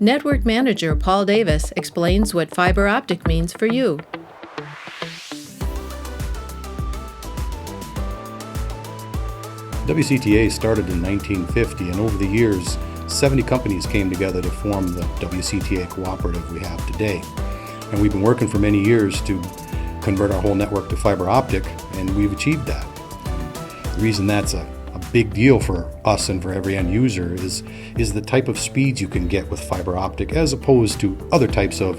Network Manager Paul Davis explains what fiber optic means for you. WCTA started in 1950, and over the years, 70 companies came together to form the WCTA cooperative we have today. And we've been working for many years to convert our whole network to fiber optic, and we've achieved that. The reason that's a big deal for us and for every end user is the type of speeds you can get with fiber optic as opposed to other types of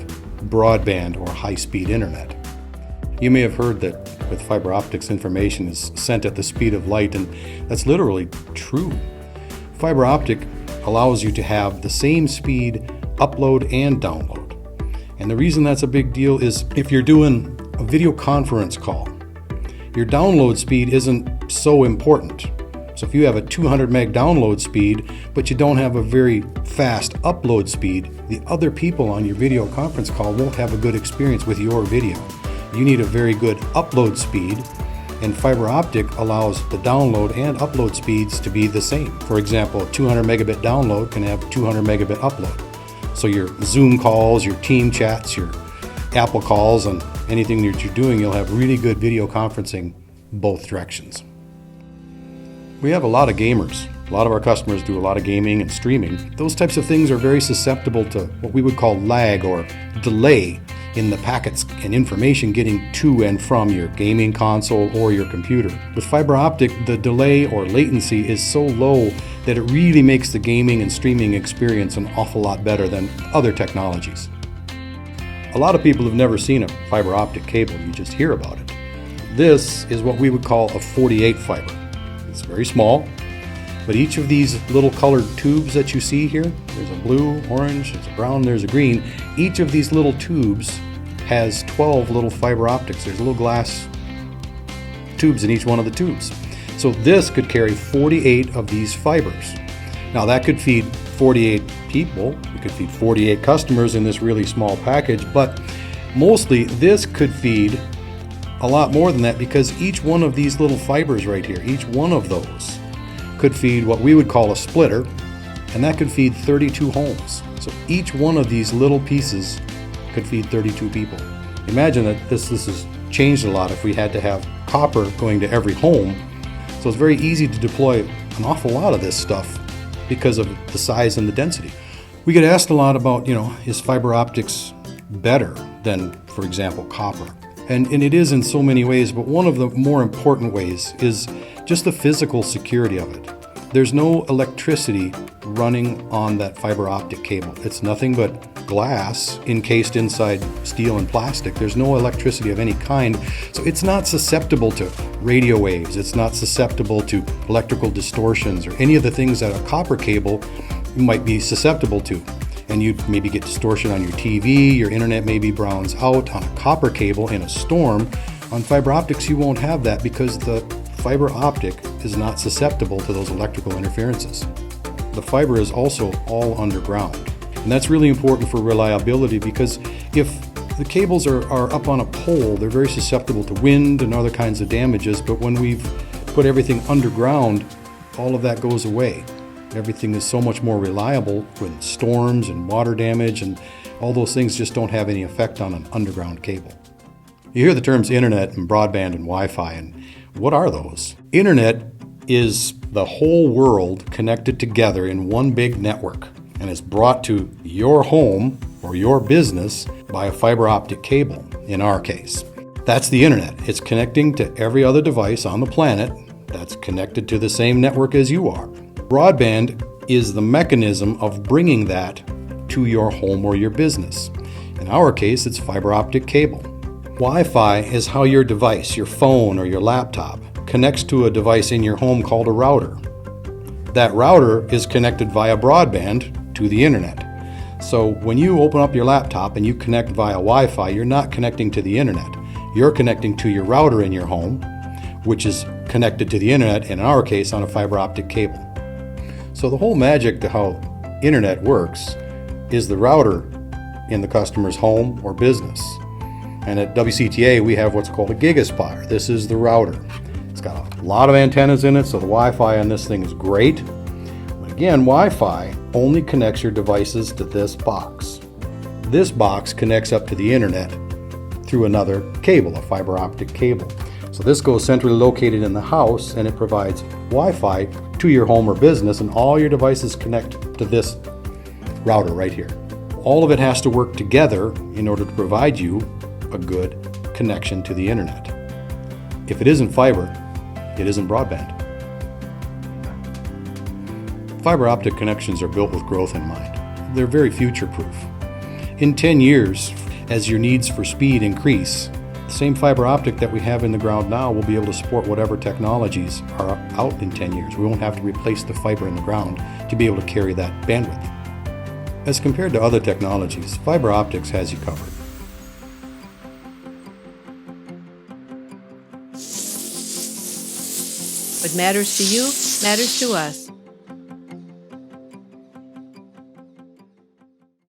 broadband or high-speed internet. You may have heard that with fiber optics, information is sent at the speed of light, and that's literally true. Fiber optic allows you to have the same speed upload and download. And the reason that's a big deal is if you're doing a video conference call, your download speed isn't so important. So if you have a 200 meg download speed, but you don't have a very fast upload speed, the other people on your video conference call won't have a good experience with your video. You need a very good upload speed, and fiber optic allows the download and upload speeds to be the same. For example, a 200 megabit download can have 200 megabit upload. So your Zoom calls, your team chats, your Apple calls, and anything that you're doing, you'll have really good video conferencing both directions. We have a lot of gamers. A lot of our customers do a lot of gaming and streaming. Those types of things are very susceptible to what we would call lag or delay in the packets and information getting to and from your gaming console or your computer. With fiber optic, the delay or latency is so low that it really makes the gaming and streaming experience an awful lot better than other technologies. A lot of people have never seen a fiber optic cable, you just hear about it. This is what we would call a 48 fiber. It's very small, but each of these little colored tubes that you see here, there's a blue, orange, there's a brown, there's a green. Each of these little tubes has 12 little fiber optics. There's little glass tubes in each one of the tubes. So this could carry 48 of these fibers. Now that could feed 48 people, it could feed 48 customers in this really small package, but mostly this could feed a lot more than that because each one of these little fibers right here, each one of those could feed what we would call a splitter, and that could feed 32 homes. So each one of these little pieces could feed 32 people. Imagine that this has changed a lot if we had to have copper going to every home. So it's very easy to deploy an awful lot of this stuff because of the size and the density. We get asked a lot about, is fiber optics better than, for example, copper? And it is in so many ways, but one of the more important ways is just the physical security of it. There's no electricity running on that fiber optic cable. It's nothing but glass encased inside steel and plastic. There's no electricity of any kind, so it's not susceptible to radio waves. It's not susceptible to electrical distortions or any of the things that a copper cable might be susceptible to. And you maybe get distortion on your TV, your internet maybe browns out on a copper cable in a storm. On fiber optics, you won't have that because the fiber optic is not susceptible to those electrical interferences. The fiber is also all underground. And that's really important for reliability because if the cables are up on a pole, they're very susceptible to wind and other kinds of damages, but when we've put everything underground, all of that goes away. Everything is so much more reliable when storms and water damage and all those things just don't have any effect on an underground cable. You hear the terms internet and broadband and Wi-Fi, and what are those? Internet is the whole world connected together in one big network and is brought to your home or your business by a fiber optic cable, in our case. That's the internet. It's connecting to every other device on the planet that's connected to the same network as you are. Broadband is the mechanism of bringing that to your home or your business. In our case, it's fiber optic cable. Wi-Fi is how your device, your phone or your laptop, connects to a device in your home called a router. That router is connected via broadband to the internet. So when you open up your laptop and you connect via Wi-Fi, you're not connecting to the internet. You're connecting to your router in your home, which is connected to the internet, in our case, on a fiber optic cable. So the whole magic to how internet works is the router in the customer's home or business. And at WCTA, we have what's called a gigaspire. This is the router. It's got a lot of antennas in it, so the Wi-Fi on this thing is great. But again, Wi-Fi only connects your devices to this box. This box connects up to the internet through another cable, a fiber optic cable. So this goes centrally located in the house, and it provides Wi-Fi to your home or business, and all your devices connect to this router right here. All of it has to work together in order to provide you a good connection to the internet. If it isn't fiber, it isn't broadband. Fiber optic connections are built with growth in mind. They're very future-proof. In 10 years, as your needs for speed increase, the same fiber optic that we have in the ground now will be able to support whatever technologies are out in 10 years. We won't have to replace the fiber in the ground to be able to carry that bandwidth. As compared to other technologies, fiber optics has you covered. What matters to you matters to us.